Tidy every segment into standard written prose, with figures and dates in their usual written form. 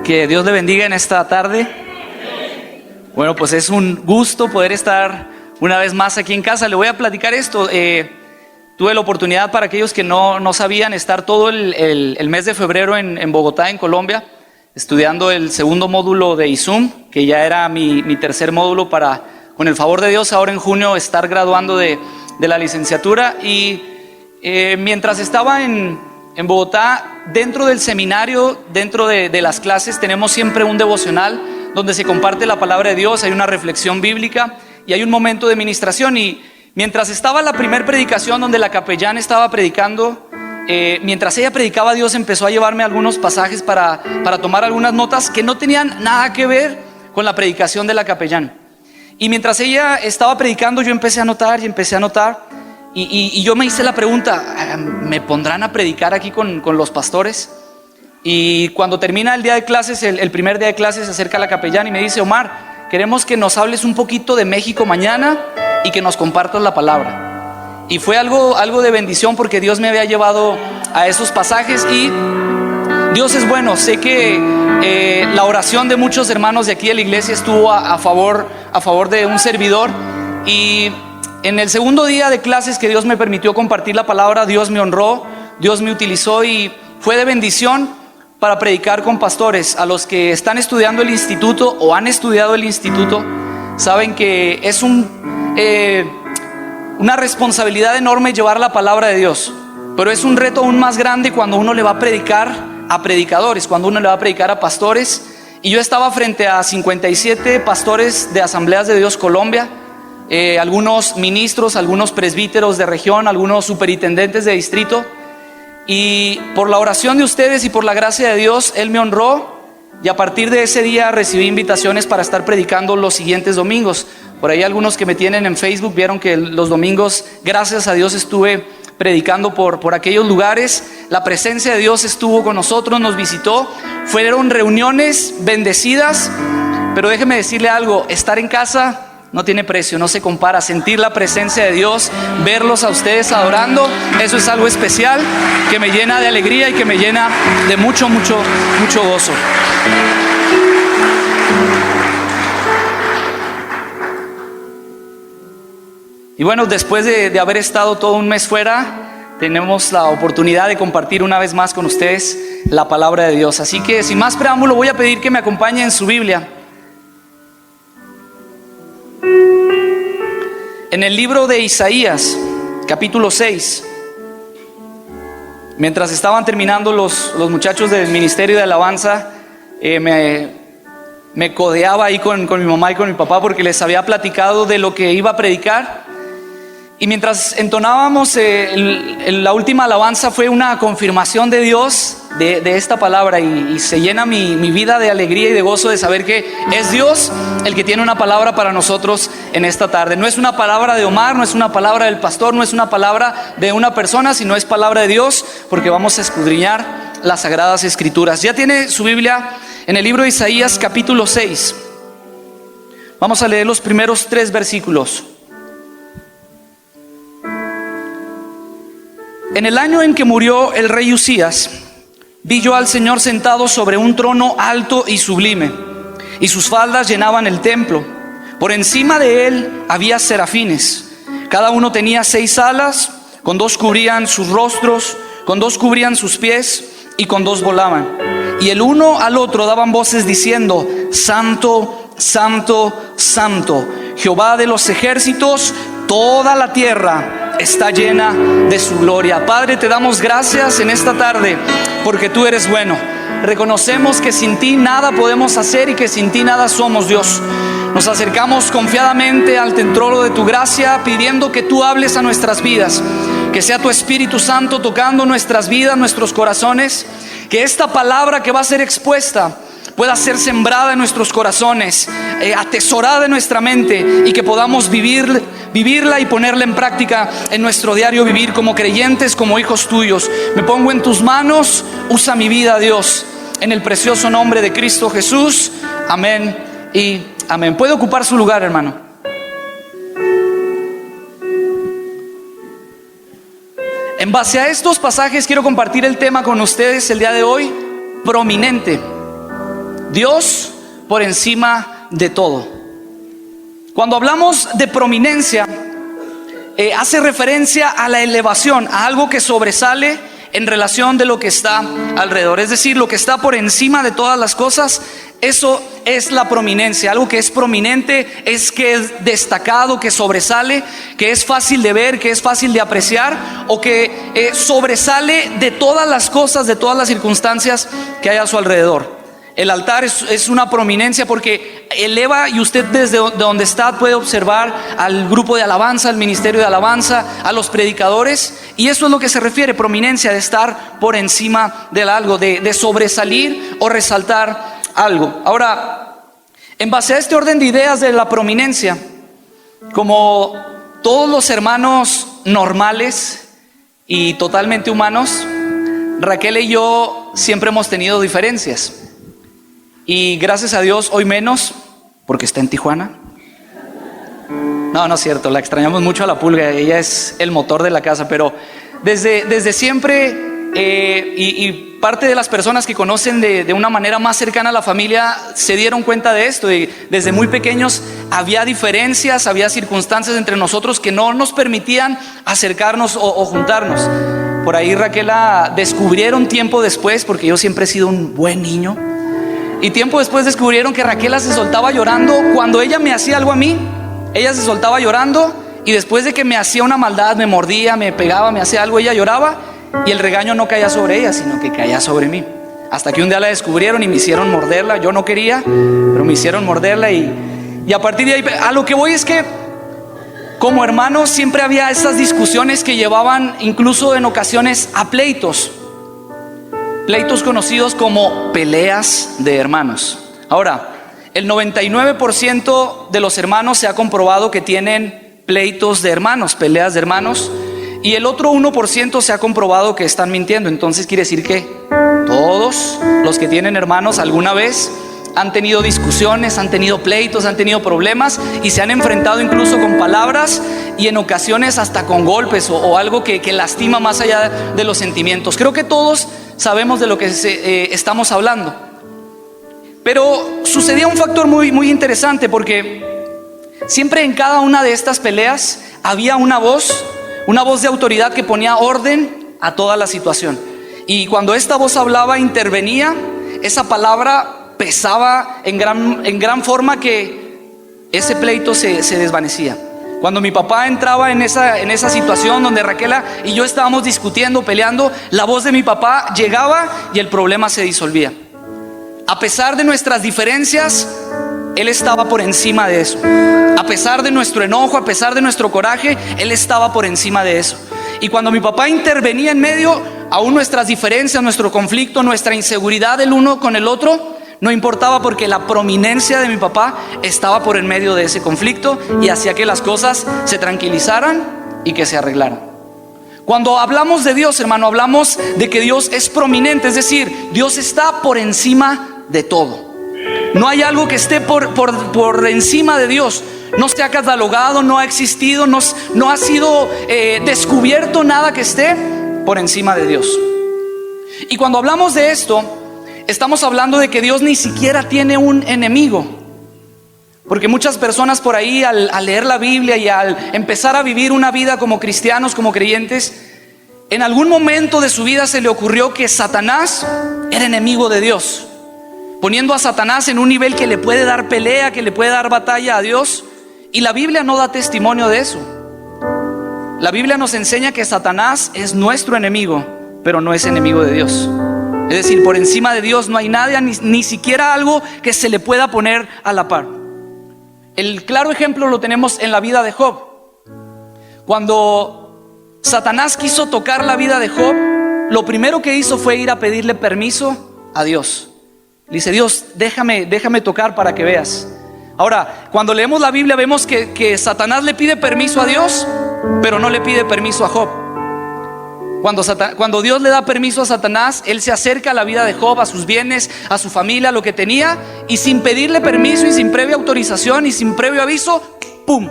Que Dios le bendiga en esta tarde. Bueno, pues es un gusto poder estar una vez más aquí en casa. Le voy a platicar esto. Tuve la oportunidad, para aquellos que no sabían, estar todo el mes de febrero en Bogotá, en Colombia, estudiando el segundo módulo de ISUM, que ya era mi tercer módulo para, con el favor de Dios, ahora en junio estar graduando de la licenciatura. Y mientras estaba en Bogotá, dentro del seminario, dentro de las clases, tenemos siempre un devocional donde se comparte la palabra de Dios, hay una reflexión bíblica y hay un momento de ministración. Y mientras estaba la primera predicación donde la capellán estaba predicando, mientras ella predicaba, Dios empezó a llevarme algunos pasajes para tomar algunas notas que no tenían nada que ver con la predicación de la capellán. Y mientras ella estaba predicando, yo empecé a anotar y yo me hice la pregunta, ¿me pondrán a predicar aquí con los pastores? Y cuando termina el día de clases, el primer día de clases, se acerca la capellán y me dice: Omar, queremos que nos hables un poquito de México mañana y que nos compartas la palabra. Y fue algo de bendición, porque Dios me había llevado a esos pasajes y Dios es bueno. Sé que la oración de muchos hermanos de aquí de la iglesia estuvo a favor de un servidor. Y en el segundo día de clases que Dios me permitió compartir la palabra, Dios me honró, Dios me utilizó y fue de bendición para predicar con pastores. A los que están estudiando el instituto o han estudiado el instituto, saben que es una responsabilidad enorme llevar la palabra de Dios, pero es un reto aún más grande cuando uno le va a predicar a predicadores, cuando uno le va a predicar a pastores. Y yo estaba frente a 57 pastores de Asambleas de Dios Colombia, algunos ministros, algunos presbíteros de región, algunos superintendentes de distrito. Y por la oración de ustedes y por la gracia de Dios, Él me honró, y a partir de ese día recibí invitaciones para estar predicando los siguientes domingos. Por ahí algunos que me tienen en Facebook vieron que los domingos, gracias a Dios, estuve predicando por aquellos lugares. La presencia de Dios estuvo con nosotros, nos visitó. Fueron reuniones bendecidas, pero déjeme decirle algo: estar en casa no tiene precio, no se compara. Sentir la presencia de Dios, verlos a ustedes adorando, eso es algo especial que me llena de alegría y que me llena de mucho gozo. Y bueno, después de haber estado todo un mes fuera, tenemos la oportunidad de compartir una vez más con ustedes la palabra de Dios. Así que sin más preámbulo, voy a pedir que me acompañen en su Biblia. En el libro de Isaías, capítulo 6, mientras estaban terminando los muchachos del ministerio de alabanza, me codeaba ahí con mi mamá y con mi papá, porque les había platicado de lo que iba a predicar. Y mientras entonábamos la última alabanza, fue una confirmación de Dios de esta palabra, y se llena mi vida de alegría y de gozo de saber que es Dios el que tiene una palabra para nosotros en esta tarde. No es una palabra de Omar, no es una palabra del pastor, no es una palabra de una persona, sino es palabra de Dios, porque vamos a escudriñar las sagradas escrituras. Ya tiene su Biblia en el libro de Isaías, capítulo 6. Vamos a leer los primeros 3 versículos. En el año en que murió el rey Usías, vi yo al Señor sentado sobre un trono alto y sublime, y sus faldas llenaban el templo. Por encima de él había serafines, cada uno tenía 6 alas, con 2 cubrían sus rostros, con 2 cubrían sus pies, y con 2 volaban. Y el uno al otro daban voces diciendo: Santo, Santo, Santo, Jehová de los ejércitos, toda la tierra está llena de su gloria. Padre, te damos gracias en esta tarde porque tú eres bueno. Reconocemos que sin ti nada podemos hacer y que sin ti nada somos, Dios. Nos acercamos confiadamente al trono de tu gracia, pidiendo que tú hables a nuestras vidas, que sea tu Espíritu Santo tocando nuestras vidas, nuestros corazones, que esta palabra que va a ser expuesta pueda ser sembrada en nuestros corazones, atesorada en nuestra mente, y que podamos vivirla y ponerla en práctica en nuestro diario vivir como creyentes, como hijos tuyos. Me pongo en tus manos, usa mi vida, Dios, en el precioso nombre de Cristo Jesús. Amén y amén. Puede ocupar su lugar, hermano. En base a estos pasajes quiero compartir el tema con ustedes el día de hoy: prominente. Dios por encima de todo. Cuando hablamos de prominencia, hace referencia a la elevación, a algo que sobresale en relación de lo que está alrededor. Es decir, lo que está por encima de todas las cosas, eso es la prominencia. Algo que es prominente es que es destacado, que sobresale, que es fácil de ver, que es fácil de apreciar, o que sobresale de todas las cosas, de todas las circunstancias que hay a su alrededor. El altar es una prominencia porque eleva, y usted desde donde está puede observar al grupo de alabanza, al ministerio de alabanza, a los predicadores, y eso es lo que se refiere, prominencia, de estar por encima de algo, de sobresalir o resaltar algo. Ahora, en base a este orden de ideas de la prominencia, como todos los hermanos normales y totalmente humanos, Raquel y yo siempre hemos tenido diferencias. Y gracias a Dios hoy menos, porque está en Tijuana. No es cierto, la extrañamos mucho a la pulga, ella es el motor de la casa, pero desde siempre, y parte de las personas que conocen de una manera más cercana a la familia se dieron cuenta de esto. Y desde muy pequeños había diferencias, había circunstancias entre nosotros que no nos permitían acercarnos o juntarnos. Por ahí Raquel la descubrieron tiempo después, porque yo siempre he sido un buen niño. Y tiempo después descubrieron que Raquel se soltaba llorando cuando ella me hacía algo a mí. Ella se soltaba llorando, y después de que me hacía una maldad, me mordía, me pegaba, me hacía algo, ella lloraba, y el regaño no caía sobre ella, sino que caía sobre mí. Hasta que un día la descubrieron y me hicieron morderla. Yo no quería, pero me hicieron morderla, y a partir de ahí, a lo que voy es que como hermanos siempre había esas discusiones que llevaban incluso en ocasiones a pleitos conocidos como peleas de hermanos. Ahora, el 99% de los hermanos se ha comprobado que tienen pleitos de hermanos, peleas de hermanos, y el otro 1% se ha comprobado que están mintiendo. Entonces quiere decir que todos los que tienen hermanos alguna vez han tenido discusiones, han tenido pleitos, han tenido problemas, y se han enfrentado incluso con palabras, y en ocasiones hasta con golpes o algo que lastima más allá de los sentimientos. Creo que todos sabemos de lo que estamos hablando. Pero sucedía un factor muy interesante, porque siempre en cada una de estas peleas había una voz de autoridad que ponía orden a toda la situación. Y cuando esta voz hablaba, intervenía, esa palabra pesaba en gran forma, que ese pleito se desvanecía. Cuando mi papá entraba en esa situación donde Raquel y yo estábamos discutiendo, peleando, la voz de mi papá llegaba y el problema se disolvía. A pesar de nuestras diferencias, Él estaba por encima de eso. A pesar de nuestro enojo, a pesar de nuestro coraje, Él estaba por encima de eso. Y cuando mi papá intervenía en medio, aún nuestras diferencias, nuestro conflicto, nuestra inseguridad el uno con el otro, no importaba, porque la prominencia de mi papá estaba por en medio de ese conflicto y hacía que las cosas se tranquilizaran y que se arreglaran. Cuando hablamos de Dios, hermano, hablamos de que Dios es prominente, es decir, Dios está por encima de todo. No hay algo que esté por encima de Dios. No se ha catalogado, no ha existido, no ha sido descubierto nada que esté por encima de Dios. Y cuando hablamos de esto, estamos hablando de que Dios ni siquiera tiene un enemigo. Porque muchas personas por ahí al leer la Biblia y al empezar a vivir una vida como cristianos, como creyentes, en algún momento de su vida se le ocurrió que Satanás era enemigo de Dios, poniendo a Satanás en un nivel que le puede dar pelea, que le puede dar batalla a Dios. Y la Biblia no da testimonio de eso. La Biblia nos enseña que Satanás es nuestro enemigo, pero no es enemigo de Dios. Es decir, por encima de Dios no hay nadie, ni siquiera algo que se le pueda poner a la par. El claro ejemplo lo tenemos en la vida de Job. Cuando Satanás quiso tocar la vida de Job, lo primero que hizo fue ir a pedirle permiso a Dios. Le dice: Dios, déjame tocar para que veas. Ahora, cuando leemos la Biblia vemos que Satanás le pide permiso a Dios, pero no le pide permiso a Job. Cuando Dios le da permiso a Satanás, él se acerca a la vida de Job, a sus bienes, a su familia, a lo que tenía, y sin pedirle permiso y sin previa autorización y sin previo aviso, ¡pum!,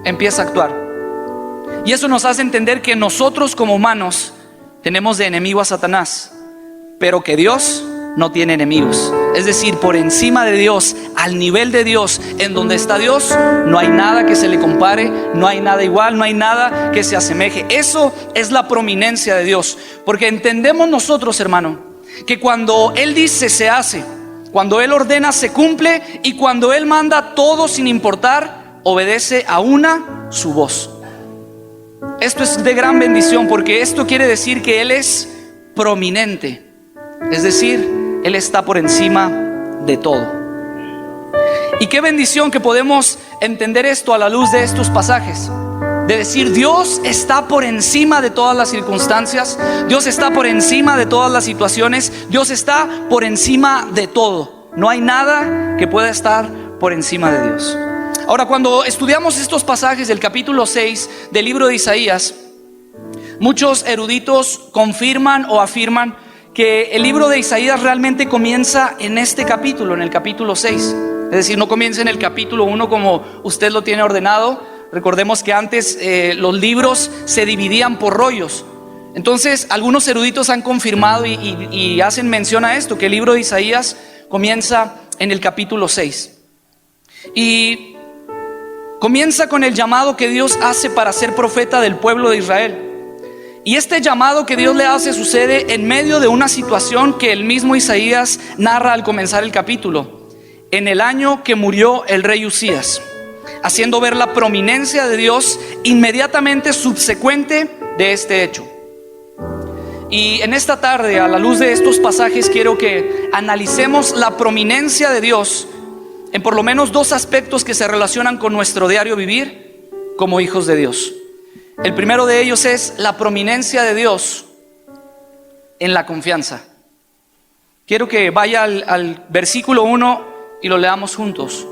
empieza a actuar. Y eso nos hace entender que nosotros como humanos tenemos de enemigo a Satanás, pero que Dios no tiene enemigos. Es decir, por encima de Dios, al nivel de Dios, en donde está Dios, no hay nada que se le compare, no hay nada igual, no hay nada que se asemeje. Eso es la prominencia de Dios, porque entendemos nosotros, hermano, que cuando Él dice se hace, cuando Él ordena se cumple, y cuando Él manda todo sin importar, obedece a una su voz. Esto es de gran bendición, porque esto quiere decir que Él es prominente, es decir, Él está por encima de todo. Y qué bendición que podemos entender esto a la luz de estos pasajes, de decir, Dios está por encima de todas las circunstancias, Dios está por encima de todas las situaciones, Dios está por encima de todo. No hay nada que pueda estar por encima de Dios. Ahora, cuando estudiamos estos pasajes del capítulo 6 del libro de Isaías, muchos eruditos confirman o afirman que el libro de Isaías realmente comienza en este capítulo, en el capítulo 6. Es decir, no comienza en el capítulo 1 como usted lo tiene ordenado. Recordemos que antes los libros se dividían por rollos. Entonces, algunos eruditos han confirmado y hacen mención a esto, que el libro de Isaías comienza en el capítulo 6. Y comienza con el llamado que Dios hace para ser profeta del pueblo de Israel. Y este llamado que Dios le hace sucede en medio de una situación que el mismo Isaías narra al comenzar el capítulo, en el año que murió el rey Usías, haciendo ver la prominencia de Dios inmediatamente subsecuente de este hecho. Y en esta tarde, a la luz de estos pasajes, quiero que analicemos la prominencia de Dios en por lo menos dos aspectos que se relacionan con nuestro diario vivir como hijos de Dios. El primero de ellos es la prominencia de Dios en la confianza. Quiero que vaya al versículo 1 y lo leamos juntos.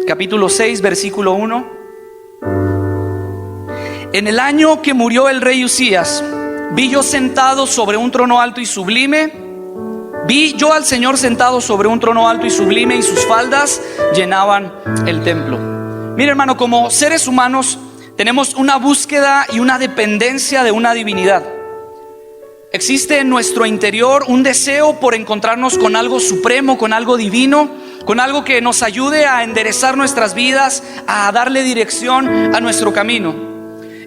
Capítulo 6, versículo 1. En el año que murió el rey Usías, vi yo sentado sobre un trono alto y sublime. Vi yo al Señor sentado sobre un trono alto y sublime, y sus faldas llenaban el templo. Mira, hermano, como seres humanos tenemos una búsqueda y una dependencia de una divinidad. Existe en nuestro interior un deseo por encontrarnos con algo supremo, con algo divino, con algo que nos ayude a enderezar nuestras vidas, a darle dirección a nuestro camino.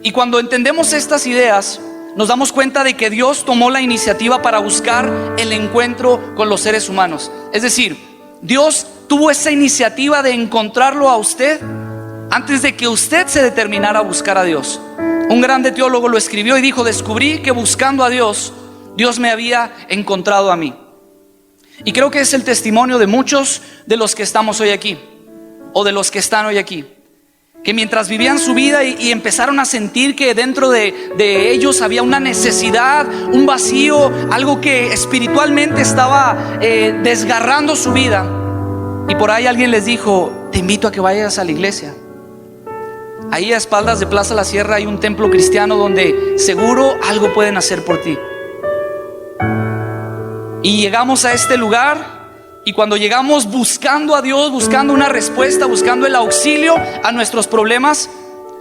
Y cuando entendemos estas ideas, nos damos cuenta de que Dios tomó la iniciativa para buscar el encuentro con los seres humanos. Es decir, Dios tuvo esa iniciativa de encontrarlo a usted antes de que usted se determinara a buscar a Dios. Un grande teólogo lo escribió y dijo: descubrí que buscando a Dios, Dios me había encontrado a mí. Y creo que es el testimonio de muchos de los que estamos hoy aquí, o de los que están hoy aquí, que mientras vivían su vida y empezaron a sentir que dentro de ellos había una necesidad, un vacío, algo que espiritualmente estaba desgarrando su vida, y por ahí alguien les dijo: te invito a que vayas a la iglesia. Ahí a espaldas de Plaza La Sierra hay un templo cristiano donde seguro algo pueden hacer por ti. Y llegamos a este lugar, y cuando llegamos buscando a Dios, buscando una respuesta, buscando el auxilio a nuestros problemas,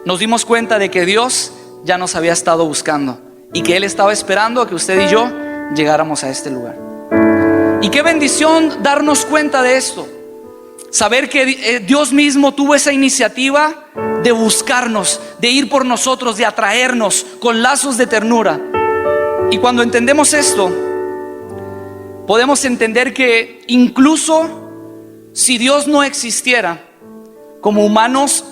nos dimos cuenta de que Dios ya nos había estado buscando y que Él estaba esperando a que usted y yo llegáramos a este lugar. Y qué bendición darnos cuenta de esto, saber que Dios mismo tuvo esa iniciativa de buscarnos, de ir por nosotros, de atraernos con lazos de ternura. Y cuando entendemos esto, podemos entender que incluso si Dios no existiera, como humanos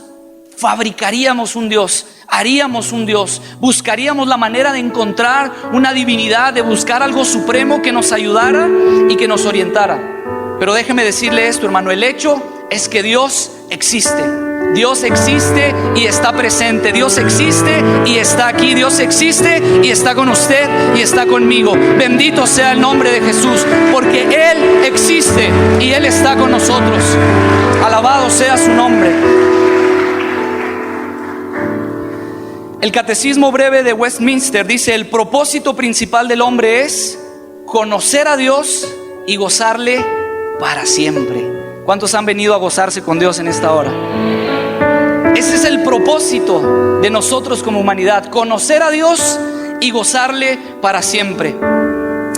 fabricaríamos un Dios, haríamos un Dios, buscaríamos la manera de encontrar una divinidad, de buscar algo supremo que nos ayudara y que nos orientara. Pero déjeme decirle esto, hermano, el hecho es que Dios existe. Dios existe y está presente. Dios existe y está aquí. Dios existe y está con usted y está conmigo. Bendito sea el nombre de Jesús, porque Él existe y Él está con nosotros. Alabado sea su nombre. El Catecismo Breve de Westminster dice: el propósito principal del hombre es conocer a Dios y gozarle para siempre. ¿Cuántos han venido a gozarse con Dios en esta hora? Ese es el propósito de nosotros como humanidad: conocer a Dios y gozarle para siempre.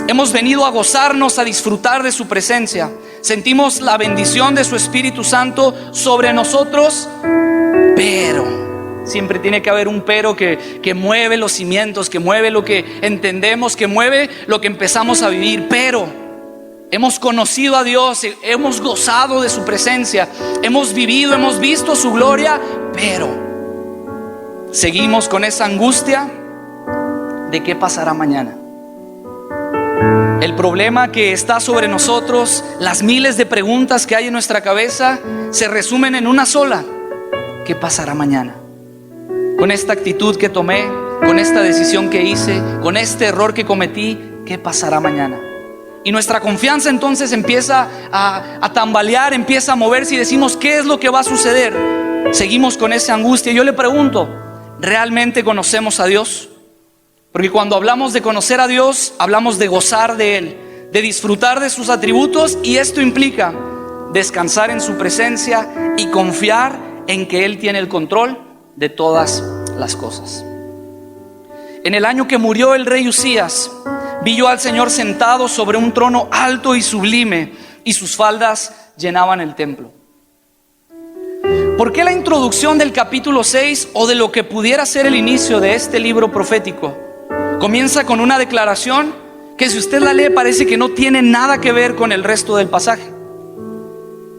Hemos venido a gozarnos, a disfrutar de su presencia. Sentimos la bendición de su Espíritu Santo sobre nosotros, pero siempre tiene que haber un pero que mueve los cimientos, que mueve lo que entendemos, que mueve lo que empezamos a vivir. Pero hemos conocido a Dios, hemos gozado de su presencia, hemos vivido, hemos visto su gloria, pero seguimos con esa angustia de qué pasará mañana. El problema que está sobre nosotros, las miles de preguntas que hay en nuestra cabeza, se resumen en una sola: ¿qué pasará mañana? Con esta actitud que tomé, con esta decisión que hice, con este error que cometí, ¿qué pasará mañana? Y nuestra confianza entonces empieza a tambalear, empieza a moverse y decimos: ¿qué es lo que va a suceder? Seguimos con esa angustia. Yo le pregunto, ¿realmente conocemos a Dios? Porque cuando hablamos de conocer a Dios, hablamos de gozar de Él, de disfrutar de sus atributos, y esto implica descansar en su presencia y confiar en que Él tiene el control de todas las cosas. En el año que murió el rey Uzías, vi yo al Señor sentado sobre un trono alto y sublime, y sus faldas llenaban el templo. ¿Por qué la introducción del capítulo 6, o de lo que pudiera ser el inicio de este libro profético, comienza con una declaración que, si usted la lee, parece que no tiene nada que ver con el resto del pasaje?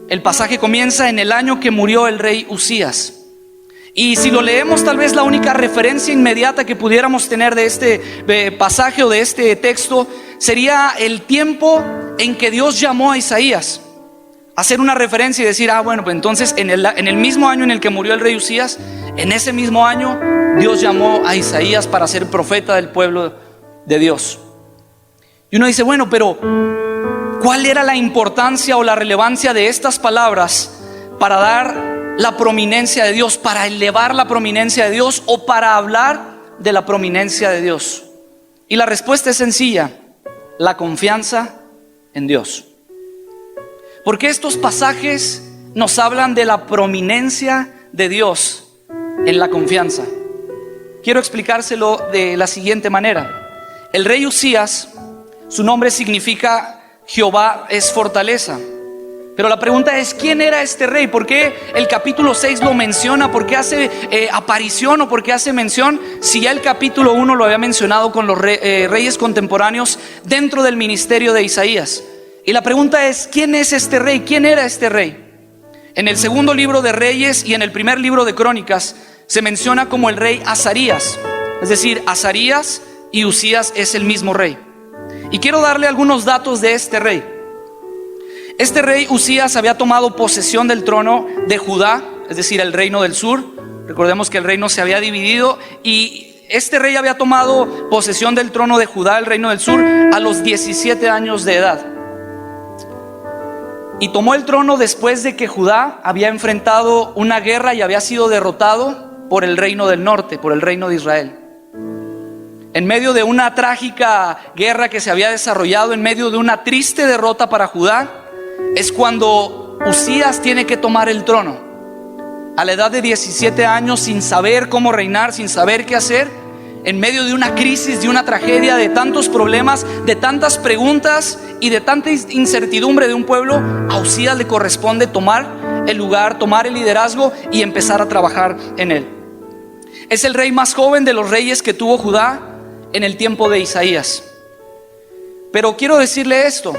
El pasaje comienza en el año que murió el rey Uzías. Y si lo leemos, tal vez la única referencia inmediata que pudiéramos tener de este pasaje o de este texto sería el tiempo en que Dios llamó a Isaías. Hacer una referencia y decir: bueno, pues entonces en el mismo año en el que murió el rey Uzías, en ese mismo año Dios llamó a Isaías para ser profeta del pueblo de Dios. Y uno dice: bueno, pero ¿cuál era la importancia o la relevancia de estas palabras para dar la prominencia de Dios, para elevar la prominencia de Dios, o para hablar de la prominencia de Dios? Y la respuesta es sencilla: la confianza en Dios. Porque estos pasajes nos hablan de la prominencia de Dios en la confianza. Quiero explicárselo de la siguiente manera. El rey Uzías, su nombre significa Jehová es fortaleza. Pero la pregunta es: ¿quién era este rey? ¿Por qué el capítulo 6 lo menciona? ¿Por qué hace aparición o por qué hace mención? Si ya el capítulo 1 lo había mencionado con los reyes contemporáneos dentro del ministerio de Isaías. Y la pregunta es: ¿quién es este rey? ¿Quién era este rey? En el segundo libro de Reyes y en el primer libro de Crónicas se menciona como el rey Azarías. Es decir, Azarías y Uzías es el mismo rey. Y quiero darle algunos datos de este rey. Este rey Uzías había tomado posesión del trono de Judá, es decir, el reino del sur. Recordemos que el reino se había dividido, y este rey había tomado posesión del trono de Judá, el reino del sur, a los 17 años de edad. Y tomó el trono después de que Judá había enfrentado una guerra y había sido derrotado por el reino del norte, por el reino de Israel. En medio de una trágica guerra que se había desarrollado, en medio de una triste derrota para Judá, es cuando Uzías tiene que tomar el trono. A la edad de 17 años, sin saber cómo reinar, sin saber qué hacer, en medio de una crisis, de una tragedia, de tantos problemas, de tantas preguntas y de tanta incertidumbre de un pueblo, a Uzías le corresponde tomar el lugar, tomar el liderazgo y empezar a trabajar en él. Es el rey más joven de los reyes que tuvo Judá en el tiempo de Isaías. Pero quiero decirle esto: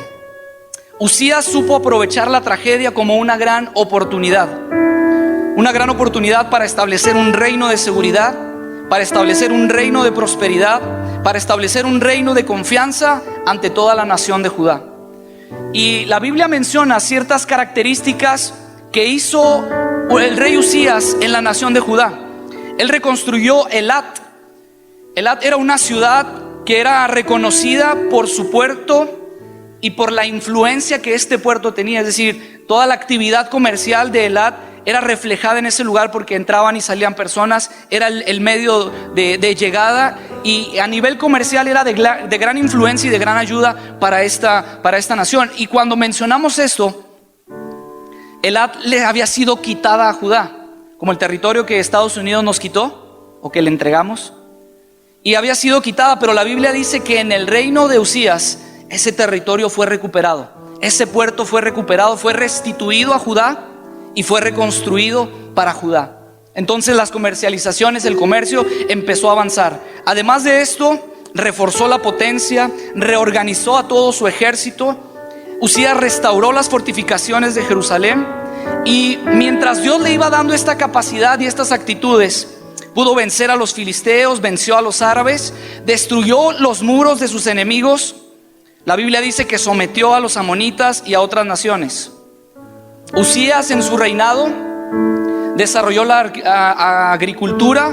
Uzías supo aprovechar la tragedia como una gran oportunidad para establecer un reino de seguridad, para establecer un reino de prosperidad, para establecer un reino de confianza ante toda la nación de Judá. Y la Biblia menciona ciertas características que hizo el rey Uzías en la nación de Judá. Él reconstruyó Elat. Elat era una ciudad que era reconocida por su puerto y por la influencia que este puerto tenía. Es decir, toda la actividad comercial de Elat era reflejada en ese lugar, porque entraban y salían personas, era el medio de llegada, y a nivel comercial era de gran influencia y de gran ayuda para esta nación. Y cuando mencionamos esto, Elat le había sido quitada a Judá, como el territorio que Estados Unidos nos quitó o que le entregamos, y había sido quitada. Pero la Biblia dice que en el reino de Uzías ese territorio fue recuperado, ese puerto fue recuperado, fue restituido a Judá y fue reconstruido para Judá. Entonces las comercializaciones, el comercio empezó a avanzar. Además de esto, reforzó la potencia, reorganizó a todo su ejército. Usías restauró las fortificaciones de Jerusalén, y mientras Dios le iba dando esta capacidad y estas actitudes, pudo vencer a los filisteos, venció a los árabes, destruyó los muros de sus enemigos. La Biblia dice que sometió a los amonitas y a otras naciones. Usías en su reinado desarrolló la agricultura,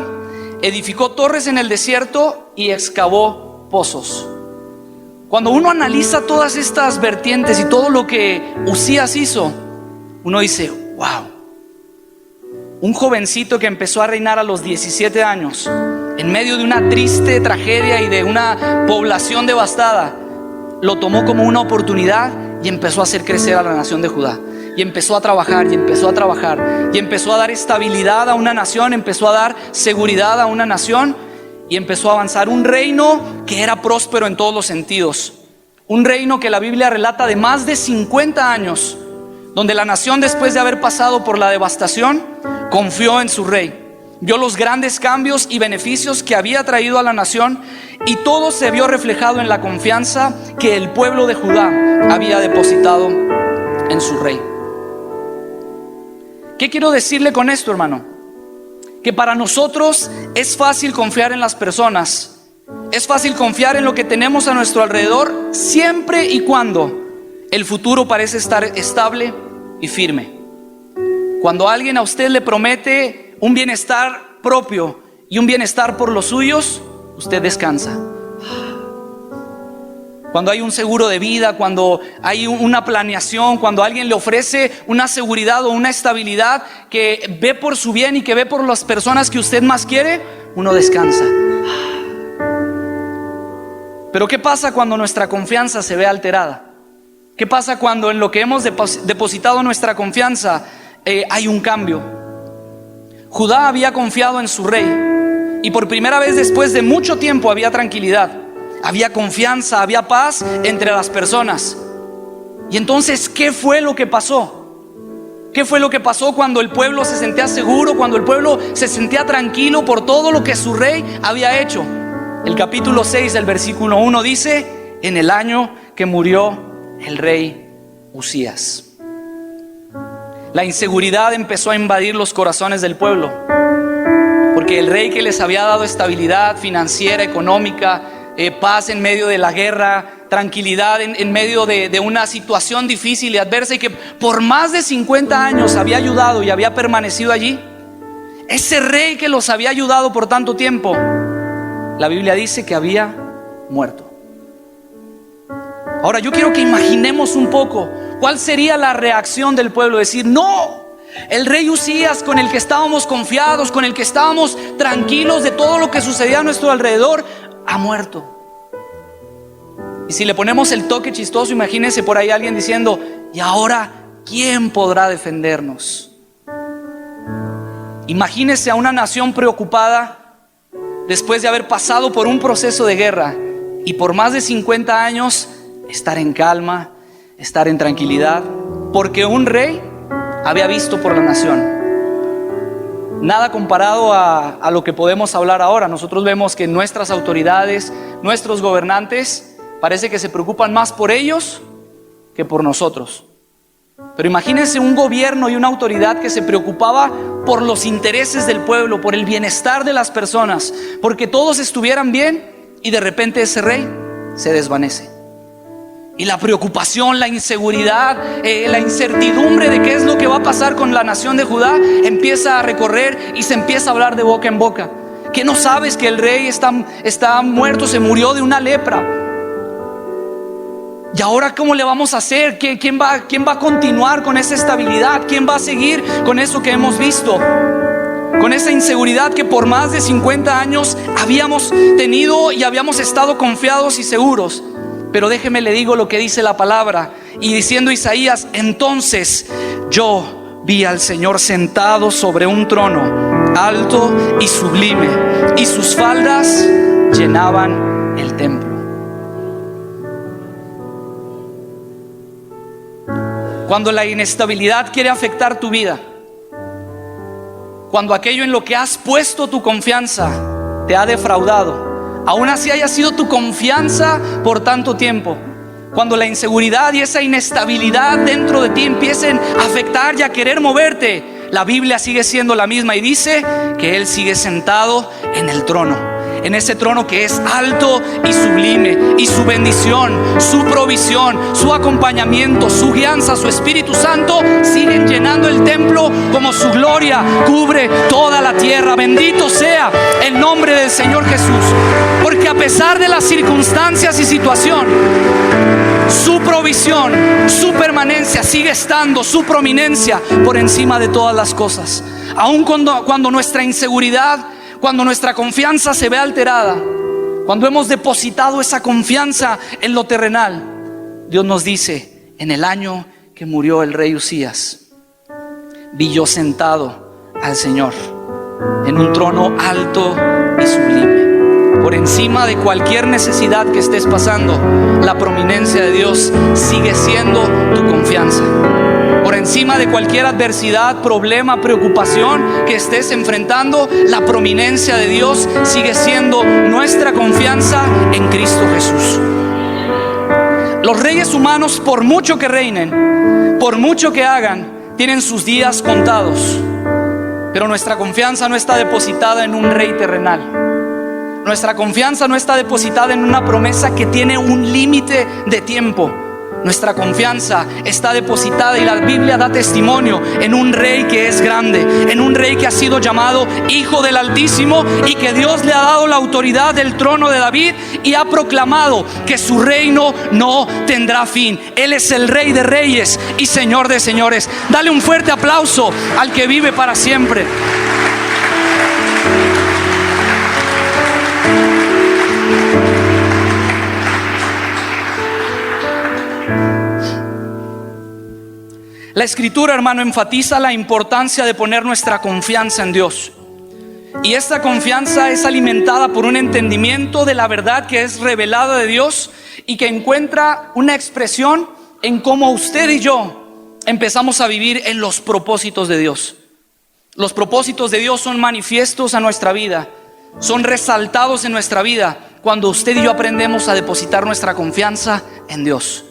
edificó torres en el desierto y excavó pozos. Cuando uno analiza todas estas vertientes y todo lo que Usías hizo, uno dice, wow, un jovencito que empezó a reinar a los 17 años, en medio de una triste tragedia y de una población devastada, lo tomó como una oportunidad y empezó a hacer crecer a la nación de Judá. Y empezó a trabajar, y empezó a trabajar, y empezó a dar estabilidad a una nación, empezó a dar seguridad a una nación, y empezó a avanzar un reino que era próspero en todos los sentidos. Un reino que la Biblia relata de más de 50 años, donde la nación, después de haber pasado por la devastación, confió en su rey. Vio los grandes cambios y beneficios que había traído a la nación, y todo se vio reflejado en la confianza que el pueblo de Judá había depositado en su rey. ¿Qué quiero decirle con esto, hermano? Que para nosotros es fácil confiar en las personas, es fácil confiar en lo que tenemos a nuestro alrededor, siempre y cuando el futuro parece estar estable y firme. Cuando alguien a usted le promete un bienestar propio y un bienestar por los suyos, usted descansa. Cuando hay un seguro de vida, cuando hay una planeación, cuando alguien le ofrece una seguridad o una estabilidad que ve por su bien y que ve por las personas que usted más quiere, uno descansa. Pero ¿qué pasa cuando nuestra confianza se ve alterada? ¿Qué pasa cuando en lo que hemos depositado nuestra confianza hay un cambio? Judá había confiado en su rey, y por primera vez después de mucho tiempo había tranquilidad. Había confianza, había paz entre las personas. Y entonces, ¿qué fue lo que pasó? ¿Qué fue lo que pasó cuando el pueblo se sentía seguro, cuando el pueblo se sentía tranquilo por todo lo que su rey había hecho? El capítulo 6 del versículo 1 dice: en el año que murió el rey Usías. La inseguridad empezó a invadir los corazones del pueblo, porque el rey que les había dado estabilidad financiera, económica, paz en medio de la guerra, tranquilidad en medio de una situación difícil y adversa, y que por más de 50 años había ayudado y había permanecido allí, ese rey que los había ayudado por tanto tiempo, la Biblia dice que había muerto. Ahora yo quiero que imaginemos un poco cuál sería la reacción del pueblo. Decir: no, el rey Usías, con el que estábamos confiados, con el que estábamos tranquilos de todo lo que sucedía a nuestro alrededor, ha muerto. Y si le ponemos el toque chistoso, imagínense por ahí alguien diciendo: ¿y ahora quién podrá defendernos? Imagínense a una nación preocupada después de haber pasado por un proceso de guerra y por más de 50 años estar en calma, estar en tranquilidad, porque un rey había visto por la nación. Nada comparado a lo que podemos hablar ahora. Nosotros vemos que nuestras autoridades, nuestros gobernantes, parece que se preocupan más por ellos que por nosotros. Pero imagínense un gobierno y una autoridad que se preocupaba por los intereses del pueblo, por el bienestar de las personas, porque todos estuvieran bien, y de repente ese rey se desvanece. Y la preocupación, la inseguridad, la incertidumbre de qué es lo que va a pasar con la nación de Judá empieza a recorrer y se empieza a hablar de boca en boca. ¿Qué no sabes que el rey está muerto, se murió de una lepra? ¿Y ahora cómo le vamos a hacer? ¿Quién va a continuar con esa estabilidad? ¿Quién va a seguir con eso que hemos visto? Con esa inseguridad que por más de 50 años habíamos tenido y habíamos estado confiados y seguros. Pero déjeme le digo lo que dice la palabra. Y diciendo Isaías: entonces yo vi al Señor sentado sobre un trono alto y sublime, y sus faldas llenaban el templo. Cuando la inestabilidad quiere afectar tu vida, cuando aquello en lo que has puesto tu confianza te ha defraudado, aún así haya sido tu confianza por tanto tiempo, cuando la inseguridad y esa inestabilidad dentro de ti empiecen a afectar y a querer moverte, la Biblia sigue siendo la misma y dice que Él sigue sentado en el trono. En ese trono que es alto y sublime, y su bendición, su provisión, su acompañamiento, su guianza, su Espíritu Santo siguen llenando el templo, como su gloria cubre toda la tierra. Bendito sea el nombre del Señor Jesús, porque a pesar de las circunstancias y situación, su provisión, su permanencia sigue estando, su prominencia por encima de todas las cosas. Aun cuando nuestra inseguridad, cuando nuestra confianza se ve alterada, cuando hemos depositado esa confianza en lo terrenal, Dios nos dice: en el año que murió el rey Usías, vi yo sentado al Señor en un trono alto y sublime. Por encima de cualquier necesidad que estés pasando, la prominencia de Dios sigue siendo tu confianza. Por encima de cualquier adversidad, problema, preocupación que estés enfrentando, la prominencia de Dios sigue siendo nuestra confianza en Cristo Jesús. Los reyes humanos, por mucho que reinen, por mucho que hagan, tienen sus días contados. Pero nuestra confianza no está depositada en un rey terrenal. Nuestra confianza no está depositada en una promesa que tiene un límite de tiempo. Nuestra confianza está depositada, y la Biblia da testimonio, en un rey que es grande, en un rey que ha sido llamado Hijo del Altísimo, y que Dios le ha dado la autoridad del trono de David y ha proclamado que su reino no tendrá fin. Él es el Rey de Reyes y Señor de Señores. Dale un fuerte aplauso al que vive para siempre. La Escritura, hermano, enfatiza la importancia de poner nuestra confianza en Dios. Y esta confianza es alimentada por un entendimiento de la verdad que es revelada de Dios y que encuentra una expresión en cómo usted y yo empezamos a vivir en los propósitos de Dios. Los propósitos de Dios son manifiestos a nuestra vida, son resaltados en nuestra vida cuando usted y yo aprendemos a depositar nuestra confianza en Dios.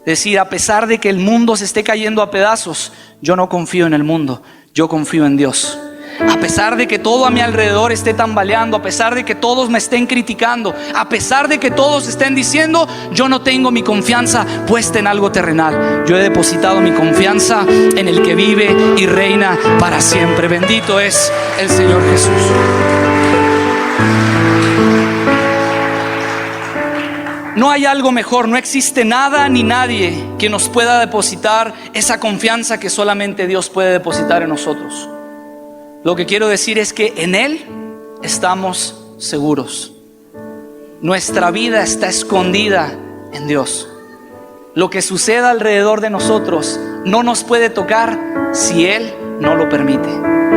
Decir: a pesar de que el mundo se esté cayendo a pedazos, yo no confío en el mundo, yo confío en Dios. A pesar de que todo a mi alrededor esté tambaleando, a pesar de que todos me estén criticando, a pesar de que todos estén diciendo, yo no tengo mi confianza puesta en algo terrenal. Yo he depositado mi confianza en el que vive y reina para siempre. Bendito es el Señor Jesús. No hay algo mejor, no existe nada ni nadie que nos pueda depositar esa confianza que solamente Dios puede depositar en nosotros. Lo que quiero decir es que en Él estamos seguros. Nuestra vida está escondida en Dios. Lo que suceda alrededor de nosotros no nos puede tocar si Él no lo permite.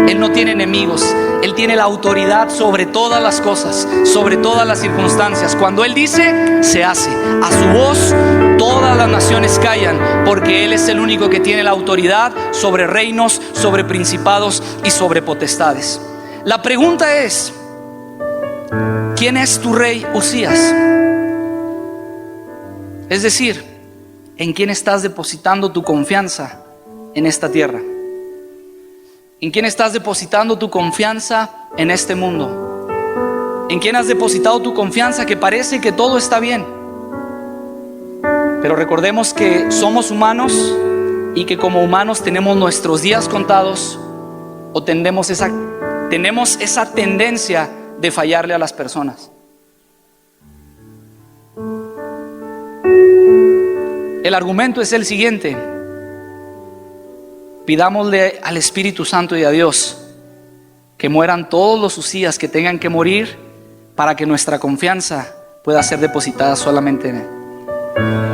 Él no tiene enemigos. Él tiene la autoridad sobre todas las cosas, sobre todas las circunstancias. Cuando Él dice, se hace. A su voz todas las naciones callan, porque Él es el único que tiene la autoridad sobre reinos, sobre principados y sobre potestades. La pregunta es: ¿quién es tu rey Usías? Es decir, ¿en quién estás depositando tu confianza en esta tierra? ¿En quién estás depositando tu confianza en este mundo? ¿En quién has depositado tu confianza que parece que todo está bien? Pero recordemos que somos humanos y que como humanos tenemos nuestros días contados, o tenemos esa tendencia de fallarle a las personas. El argumento es el siguiente: pidámosle al Espíritu Santo y a Dios que mueran todos los Usías que tengan que morir para que nuestra confianza pueda ser depositada solamente en Él.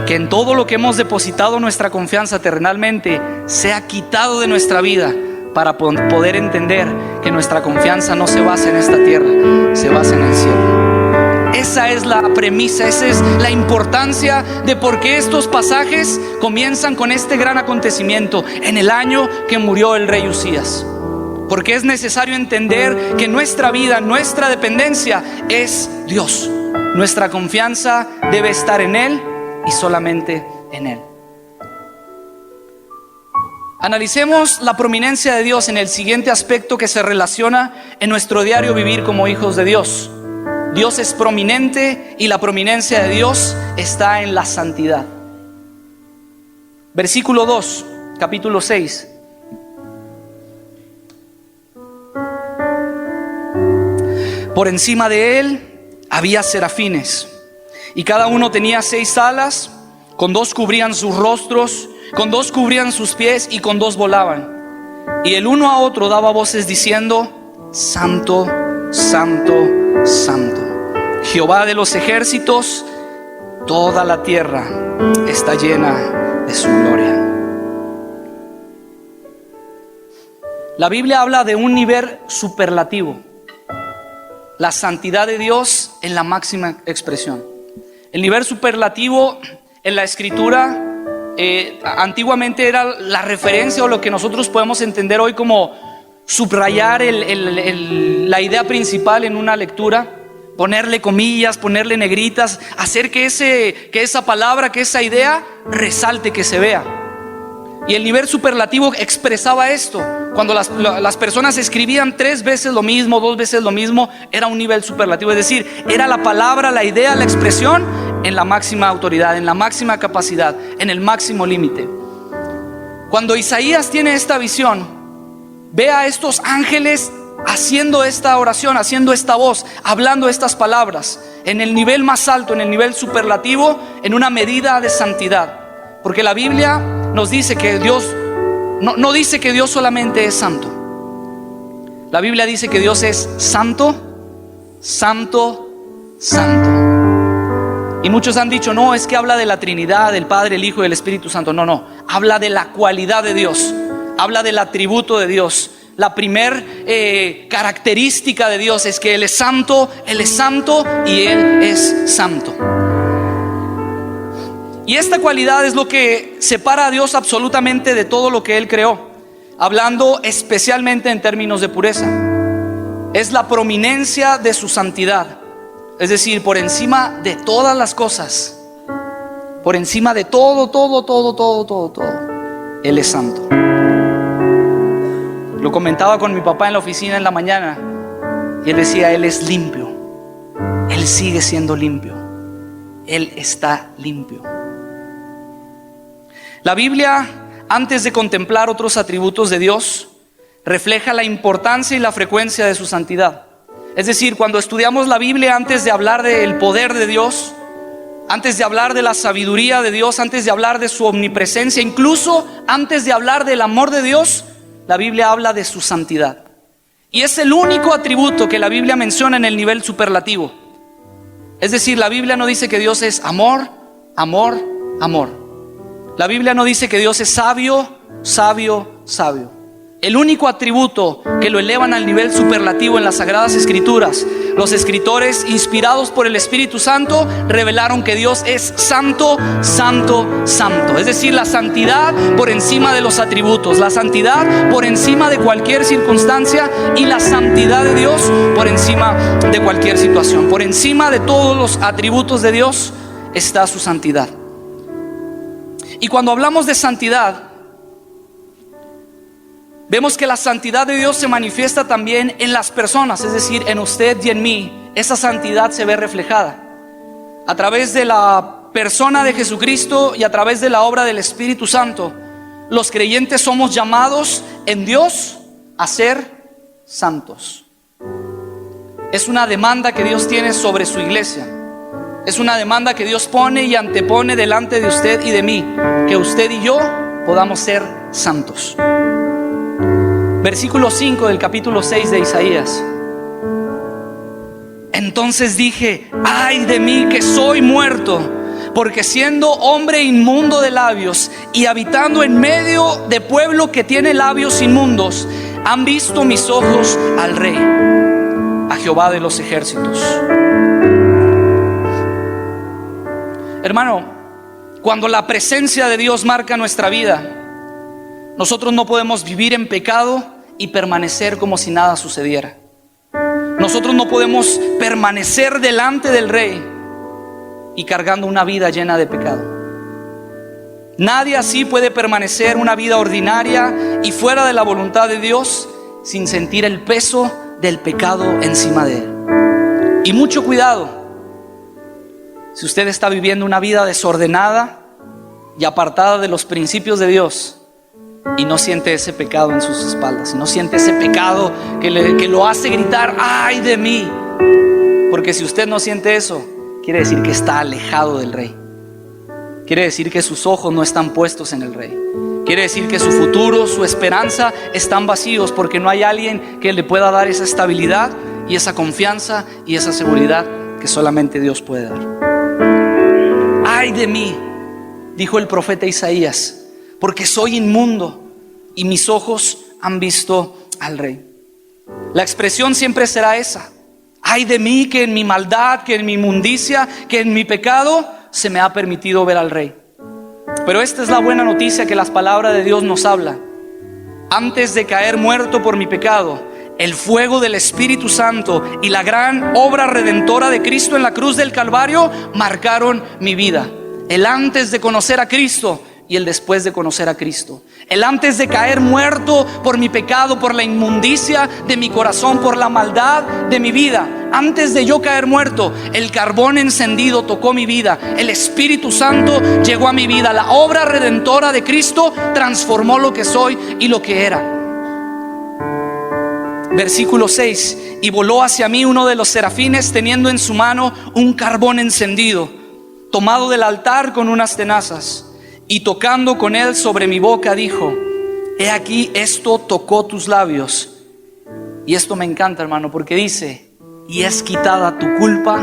Que en todo lo que hemos depositado nuestra confianza terrenalmente sea quitado de nuestra vida, para poder entender que nuestra confianza no se basa en esta tierra, se basa en el cielo. esa es la premisa, esa es la importancia de por qué estos pasajes comienzan con este gran acontecimiento en el año que murió el rey Uzías. Porque es necesario entender que nuestra vida, nuestra dependencia es Dios. Nuestra confianza debe estar en Él y solamente en Él. Analicemos la prominencia de Dios en el siguiente aspecto que se relaciona en nuestro diario vivir como hijos de Dios. Dios es prominente y la prominencia de Dios está en la santidad. Versículo 2, capítulo 6. Por encima de él había serafines, y cada uno tenía 6 alas, con 2 cubrían sus rostros, con 2 cubrían sus pies y con 2 volaban. Y el uno a otro daba voces diciendo: Santo, Santo, Santo, Jehová de los ejércitos, toda la tierra está llena de su gloria. La Biblia habla de un nivel superlativo. La santidad de Dios en la máxima expresión. El nivel superlativo en la escritura antiguamente era la referencia o lo que nosotros podemos entender hoy como subrayar la idea principal en una lectura, ponerle comillas, ponerle negritas, hacer que esa palabra, que esa idea resalte, que se vea. Y el nivel superlativo expresaba esto. Cuando las personas escribían 3 veces lo mismo, 2 veces lo mismo, era un nivel superlativo. Es decir, era la palabra, la idea, la expresión en la máxima autoridad, en la máxima capacidad, en el máximo límite. Cuando Isaías tiene esta visión, ve a estos ángeles haciendo esta oración, haciendo esta voz, hablando estas palabras en el nivel más alto, en el nivel superlativo, en una medida de santidad. Porque la Biblia nos dice que Dios no dice que Dios solamente es santo. La Biblia dice que Dios es santo, santo, santo. Y muchos han dicho: no, es que habla de la Trinidad, del Padre, el Hijo y el Espíritu Santo. No, habla de la cualidad de Dios, habla del atributo de Dios. La primer característica de Dios es que Él es santo y Él es santo. Y esta cualidad es lo que separa a Dios absolutamente de todo lo que Él creó, hablando especialmente en términos de pureza. Es la prominencia de su santidad, es decir, por encima de todas las cosas, por encima de todo, Él es santo. Lo comentaba con mi papá en la oficina en la mañana, y él decía: Él es limpio, Él sigue siendo limpio, Él está limpio. La Biblia, antes de contemplar otros atributos de Dios, refleja la importancia y la frecuencia de su santidad. Es decir, cuando estudiamos la Biblia, antes de hablar del poder de Dios, antes de hablar de la sabiduría de Dios, antes de hablar de su omnipresencia, incluso antes de hablar del amor de Dios, la Biblia habla de su santidad. Y es el único atributo que la Biblia menciona en el nivel superlativo. Es decir, la Biblia no dice que Dios es amor, amor, amor. La Biblia no dice que Dios es sabio, sabio, sabio. El único atributo que lo elevan al nivel superlativo en las Sagradas Escrituras, los escritores inspirados por el Espíritu Santo revelaron que Dios es santo, santo, santo. Es decir, la santidad por encima de los atributos, la santidad por encima de cualquier circunstancia y la santidad de Dios por encima de cualquier situación. Por encima de todos los atributos de Dios está su santidad. Y cuando hablamos de santidad, vemos que la santidad de Dios se manifiesta también en las personas, es decir, en usted y en mí. Esa santidad se ve reflejada a través de la persona de Jesucristo y a través de la obra del Espíritu Santo. Los creyentes somos llamados en Dios a ser santos. Es una demanda que Dios tiene sobre su iglesia. Es una demanda que Dios pone y antepone delante de usted y de mí, que usted y yo podamos ser santos. Versículo 5 del capítulo 6 de Isaías. Entonces dije: ay de mí que soy muerto, porque siendo hombre inmundo de labios y habitando en medio de pueblo que tiene labios inmundos, han visto mis ojos al Rey, a Jehová de los ejércitos. Hermano, cuando la presencia de Dios marca nuestra vida, nosotros no podemos vivir en pecado y permanecer como si nada sucediera. Nosotros no podemos permanecer delante del Rey y cargando una vida llena de pecado. Nadie así puede permanecer una vida ordinaria y fuera de la voluntad de Dios sin sentir el peso del pecado encima de él. Y mucho cuidado, si usted está viviendo una vida desordenada y apartada de los principios de Dios y no siente ese pecado en sus espaldas, y no siente ese pecado que lo hace gritar, ¡ay de mí! Porque si usted no siente eso, quiere decir que está alejado del Rey. Quiere decir que sus ojos no están puestos en el Rey. Quiere decir que su futuro, su esperanza están vacíos, porque no hay alguien que le pueda dar esa estabilidad y esa confianza y esa seguridad que solamente Dios puede dar. ¡Ay de mí!, dijo el profeta Isaías, porque soy inmundo y mis ojos han visto al Rey. La expresión siempre será esa: ¡ay de mí, que en mi maldad, que en mi inmundicia, que en mi pecado se me ha permitido ver al Rey! Pero esta es la buena noticia que las palabras de Dios nos habla. Antes de caer muerto por mi pecado, el fuego del Espíritu Santo y la gran obra redentora de Cristo en la cruz del Calvario marcaron mi vida. El antes de conocer a Cristo y el después de conocer a Cristo. El antes de caer muerto por mi pecado, por la inmundicia de mi corazón, por la maldad de mi vida. Antes de yo caer muerto, el carbón encendido tocó mi vida. El Espíritu Santo llegó a mi vida. La obra redentora de Cristo transformó lo que soy y lo que era. Versículo 6: y voló hacia mí uno de los serafines teniendo en su mano un carbón encendido, tomado del altar con unas tenazas, y tocando con él sobre mi boca dijo: he aquí, esto tocó tus labios. Y esto me encanta, hermano, porque dice: y es quitada tu culpa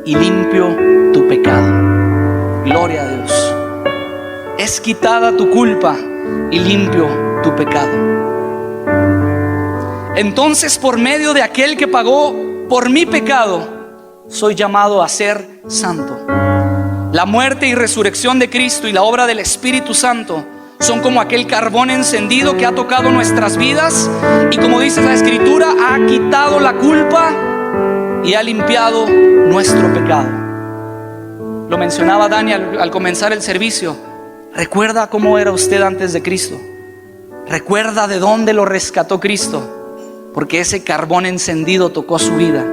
y limpio tu pecado. Gloria a Dios. Es quitada tu culpa y limpio tu pecado. Entonces, por medio de aquel que pagó por mi pecado, soy llamado a ser santo. La muerte y resurrección de Cristo y la obra del Espíritu Santo son como aquel carbón encendido que ha tocado nuestras vidas y, como dice la Escritura, ha quitado la culpa y ha limpiado nuestro pecado. Lo mencionaba Dani al comenzar el servicio. Recuerda cómo era usted antes de Cristo. Recuerda de dónde lo rescató Cristo, porque ese carbón encendido tocó su vida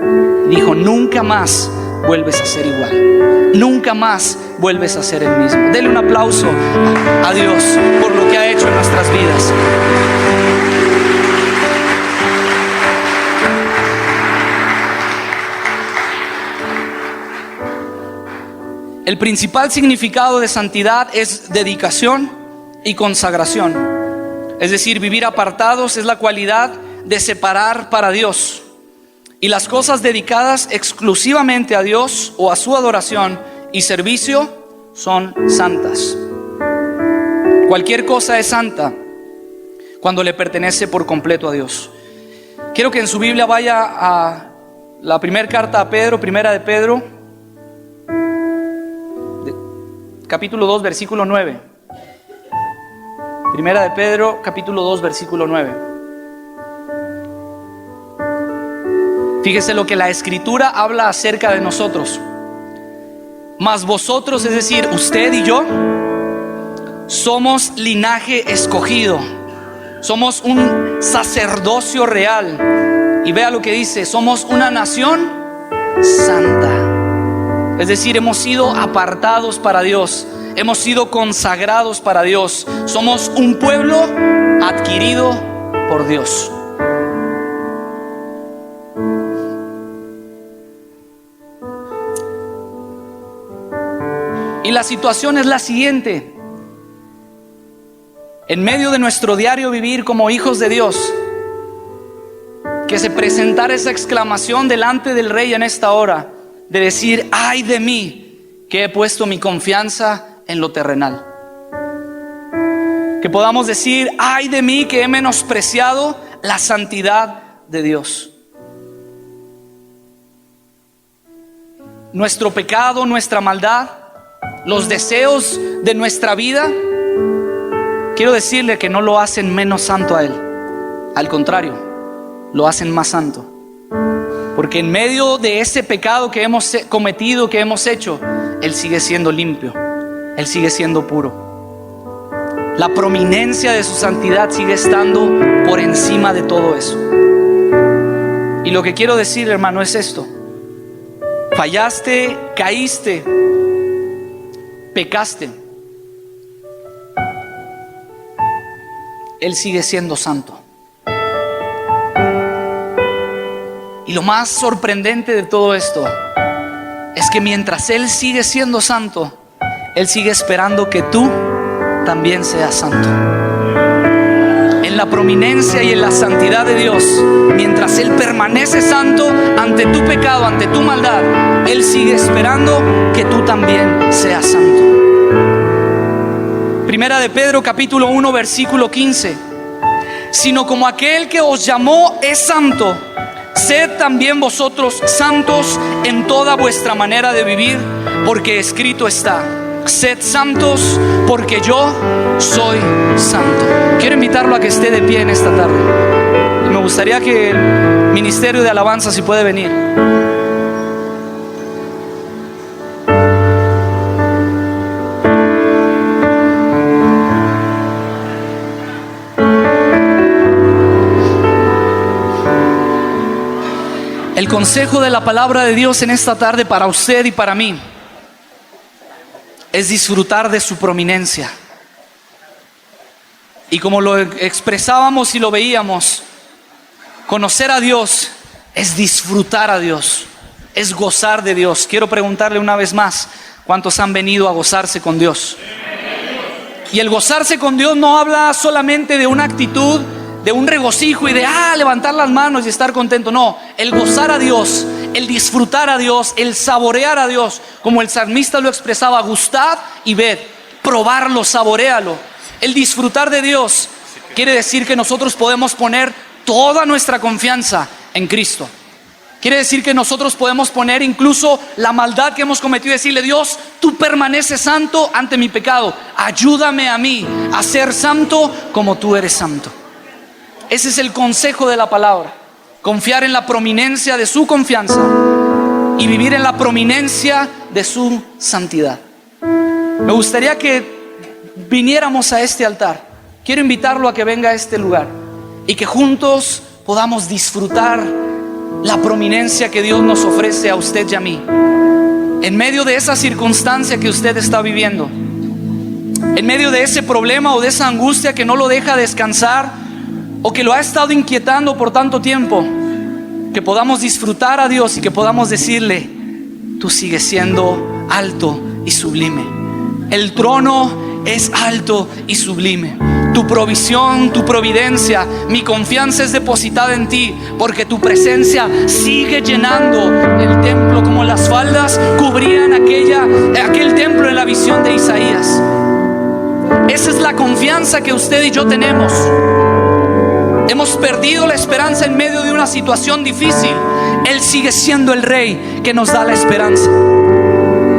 y dijo: nunca más vuelves a ser igual, nunca más vuelves a ser el mismo. Dele un aplauso a Dios por lo que ha hecho en nuestras vidas. El principal significado de santidad es dedicación y consagración. Es decir, vivir apartados es la cualidad de separar para Dios. Y las cosas dedicadas exclusivamente a Dios o a su adoración y servicio son santas. Cualquier cosa es santa cuando le pertenece por completo a Dios. Quiero que en su Biblia vaya a la primera carta a Pedro, primera de Pedro, capítulo 2, versículo 9. Primera de Pedro, capítulo 2, versículo 9. Fíjese lo que la Escritura habla acerca de nosotros. Mas vosotros, es decir, usted y yo, somos linaje escogido. Somos un sacerdocio real. Y vea lo que dice: somos una nación santa. Es decir, hemos sido apartados para Dios. Hemos sido consagrados para Dios. Somos un pueblo adquirido por Dios. Y la situación es la siguiente: en medio de nuestro diario vivir como hijos de Dios, que se presentara esa exclamación delante del Rey en esta hora, de decir: ay de mí, que he puesto mi confianza en lo terrenal. Que podamos decir: ay de mí, que he menospreciado la santidad de Dios. Nuestro pecado, nuestra maldad, los deseos de nuestra vida, quiero decirle que no lo hacen menos santo a Él. Al contrario, lo hacen más santo. Porque en medio de ese pecado que hemos cometido, que hemos hecho, Él sigue siendo limpio, Él sigue siendo puro. La prominencia de su santidad sigue estando por encima de todo eso. Y lo que quiero decir, hermano, es esto: fallaste, caíste, pecaste, Él sigue siendo santo. Y lo más sorprendente de todo esto es que mientras Él sigue siendo santo, Él sigue esperando que tú también seas santo. En la prominencia y en la santidad de Dios, mientras Él permanece santo ante tu pecado, ante tu maldad, Él sigue esperando que tú también seas santo. Primera de Pedro capítulo 1 versículo 15: sino como aquel que os llamó es santo, sed también vosotros santos en toda vuestra manera de vivir, porque escrito está: sed santos porque yo soy santo. Quiero invitarlo a que esté de pie en esta tarde. Y me gustaría que el ministerio de alabanza, si puede venir. El consejo de la palabra de Dios en esta tarde para usted y para mí es disfrutar de su prominencia. Y como lo expresábamos y lo veíamos, conocer a Dios es disfrutar a Dios, es gozar de Dios. Quiero preguntarle una vez más: ¿cuántos han venido a gozarse con Dios? Y el gozarse con Dios no habla solamente de una actitud, de un regocijo y de levantar las manos y estar contento. No, el gozar a Dios, el disfrutar a Dios, el saborear a Dios, como el salmista lo expresaba: gustad y ved, probarlo, saboréalo. El disfrutar de Dios quiere decir que nosotros podemos poner toda nuestra confianza en Cristo. Quiere decir que nosotros podemos poner incluso la maldad que hemos cometido y decirle: Dios, tú permaneces santo ante mi pecado, ayúdame a mí a ser santo como tú eres santo. Ese es el consejo de la palabra: confiar en la prominencia de su confianza y vivir en la prominencia de su santidad. Me gustaría que viniéramos a este altar. Quiero invitarlo a que venga a este lugar y que juntos podamos disfrutar la prominencia que Dios nos ofrece a usted y a mí. En medio de esa circunstancia que usted está viviendo, en medio de ese problema o de esa angustia que no lo deja descansar, o que lo ha estado inquietando por tanto tiempo, que podamos disfrutar a Dios y que podamos decirle: tú sigues siendo alto y sublime. El trono es alto y sublime. Tu provisión, tu providencia, mi confianza es depositada en ti, porque tu presencia sigue llenando el templo como las faldas cubrían aquel templo en la visión de Isaías. Esa es la confianza que usted y yo tenemos. Hemos perdido la esperanza en medio de una situación difícil. Él sigue siendo el Rey que nos da la esperanza.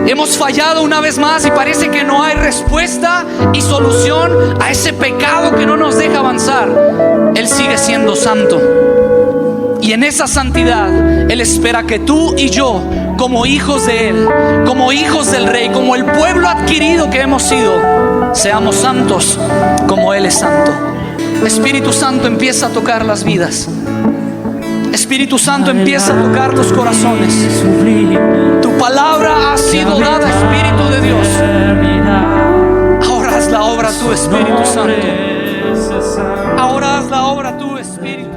Hemos fallado una vez más y parece que no hay respuesta y solución a ese pecado que no nos deja avanzar. Él sigue siendo santo. Y en esa santidad Él espera que tú y yo, como hijos de Él, como hijos del Rey, como el pueblo adquirido que hemos sido, seamos santos como Él es santo. Espíritu Santo, empieza a tocar las vidas. Espíritu Santo, empieza a tocar los corazones. Tu palabra ha sido dada, Espíritu de Dios. Ahora haz la obra tú, Espíritu Santo. Ahora haz la obra tú, Espíritu.